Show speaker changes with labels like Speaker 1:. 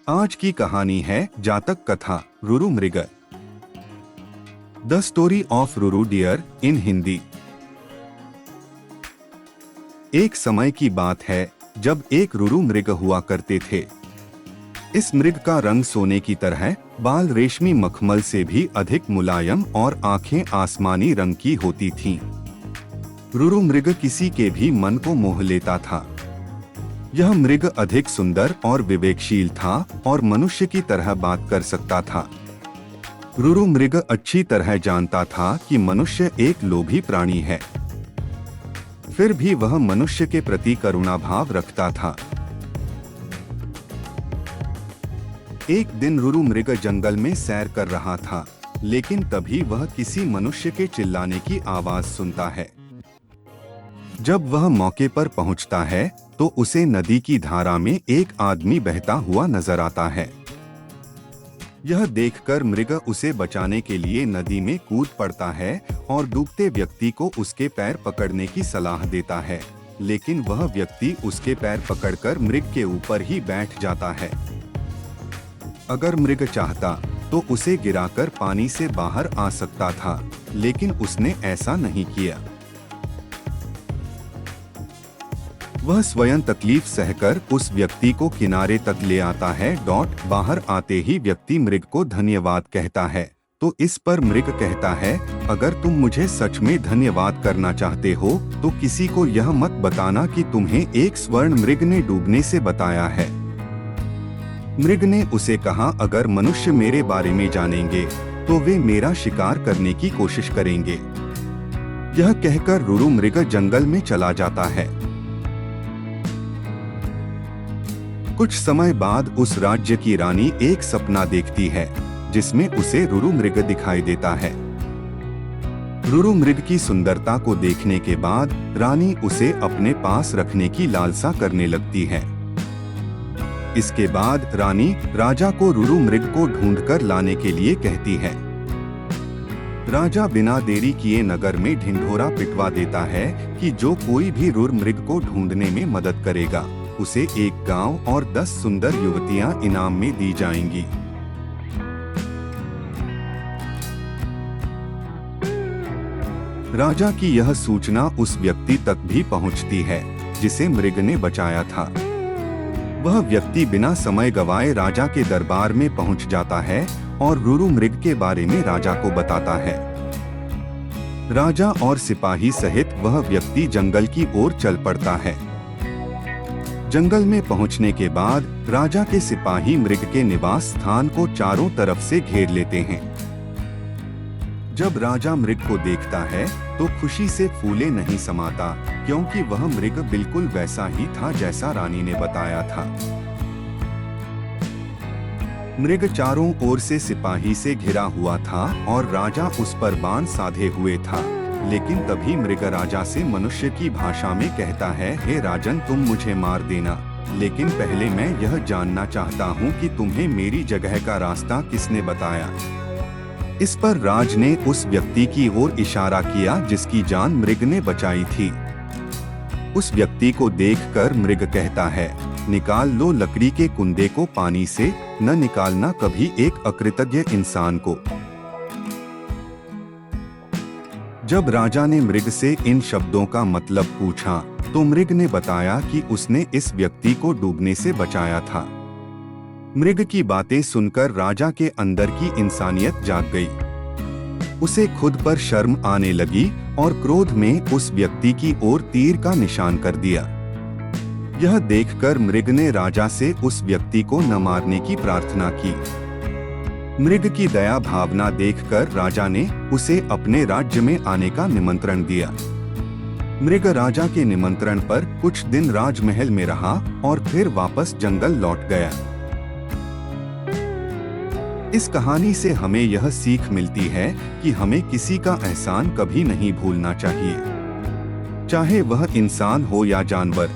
Speaker 1: आज की कहानी है जातक कथा रुरु मृग। The story of Ruru deer in Hindi. एक समय की बात है जब एक रुरु मृग हुआ करते थे। इस मृग का रंग सोने की तरह, बाल रेशमी मखमल से भी अधिक मुलायम और आंखें आसमानी रंग की होती थीं। रुरु मृग किसी के भी मन को मोह लेता था। यह मृग अधिक सुंदर और विवेकशील था और मनुष्य की तरह बात कर सकता था। रुरु मृग अच्छी तरह जानता था कि मनुष्य एक लोभी प्राणी है, फिर भी वह मनुष्य के प्रति करुणा भाव रखता था। एक दिन रुरु मृग जंगल में सैर कर रहा था, लेकिन तभी वह किसी मनुष्य के चिल्लाने की आवाज सुनता है। जब वह मौके पर पहुंचता है तो उसे नदी की धारा में एक आदमी बहता हुआ नजर आता है। यह देखकर मृग उसे बचाने के लिए नदी में कूद पड़ता है और डूबते व्यक्ति को उसके पैर पकड़ने की सलाह देता है, लेकिन वह व्यक्ति उसके पैर पकड़कर मृग के ऊपर ही बैठ जाता है। अगर मृग चाहता तो उसे गिराकर पानी से बाहर आ सकता था, लेकिन उसने ऐसा नहीं किया। वह स्वयं तकलीफ सहकर उस व्यक्ति को किनारे तक ले आता है। बाहर आते ही व्यक्ति मृग को धन्यवाद कहता है, तो इस पर मृग कहता है, अगर तुम मुझे सच में धन्यवाद करना चाहते हो तो किसी को यह मत बताना कि तुम्हें एक स्वर्ण मृग ने डूबने से बताया है। मृग ने उसे कहा, अगर मनुष्य मेरे बारे में जानेंगे तो वे मेरा शिकार करने की कोशिश करेंगे। यह कहकर रुरु मृग जंगल में चला जाता है। कुछ समय बाद उस राज्य की रानी एक सपना देखती है जिसमें उसे रुरु मृग दिखाई देता है। रुरु मृग की सुंदरता को देखने के बाद रानी उसे अपने पास रखने की लालसा करने लगती है। इसके बाद रानी राजा को रुरु मृग को ढूंढकर लाने के लिए कहती है। राजा बिना देरी किए नगर में ढिंढोरा पिटवा देता है कि जो कोई भी रुरु मृग को ढूंढने में मदद करेगा उसे एक गांव और 10 सुंदर युवतियां इनाम में दी जाएंगी। राजा की यह सूचना उस व्यक्ति तक भी पहुंचती है जिसे मृग ने बचाया था। वह व्यक्ति बिना समय गवाए राजा के दरबार में पहुंच जाता है और रुरु मृग के बारे में राजा को बताता है। राजा और सिपाही सहित वह व्यक्ति जंगल की ओर चल पड़ता है। जंगल में पहुंचने के बाद राजा के सिपाही मृग के निवास स्थान को चारों तरफ से घेर लेते हैं। जब राजा मृग को देखता है तो खुशी से फूले नहीं समाता, क्योंकि वह मृग बिल्कुल वैसा ही था जैसा रानी ने बताया था। मृग चारों ओर से सिपाही से घिरा हुआ था और राजा उस पर बाण साधे हुए था, लेकिन तभी मृग राजा से मनुष्य की भाषा में कहता है, हे राजन, तुम मुझे मार देना, लेकिन पहले मैं यह जानना चाहता हूँ कि तुम्हें मेरी जगह का रास्ता किसने बताया। इस पर राज ने उस व्यक्ति की ओर इशारा किया जिसकी जान मृग ने बचाई थी। उस व्यक्ति को देखकर मृग कहता है, निकाल लो लकड़ी के कुंदे को पानी से, न निकालना कभी एक अकृतज्ञ इंसान को। जब राजा ने मृग से इन शब्दों का मतलब पूछा तो मृग ने बताया कि उसने इस व्यक्ति को डूबने से बचाया था। मृग की बातें सुनकर राजा के अंदर की इंसानियत जाग गई। उसे खुद पर शर्म आने लगी और क्रोध में उस व्यक्ति की ओर तीर का निशान कर दिया। यह देखकर मृग ने राजा से उस व्यक्ति को न मारने की प्रार्थना की। मृग की दया भावना देखकर राजा ने उसे अपने राज्य में आने का निमंत्रण दिया। मृग राजा के निमंत्रण पर कुछ दिन राजमहल में रहा और फिर वापस जंगल लौट गया। इस कहानी से हमें यह सीख मिलती है कि हमें किसी का एहसान कभी नहीं भूलना चाहिए, चाहे वह इंसान हो या जानवर।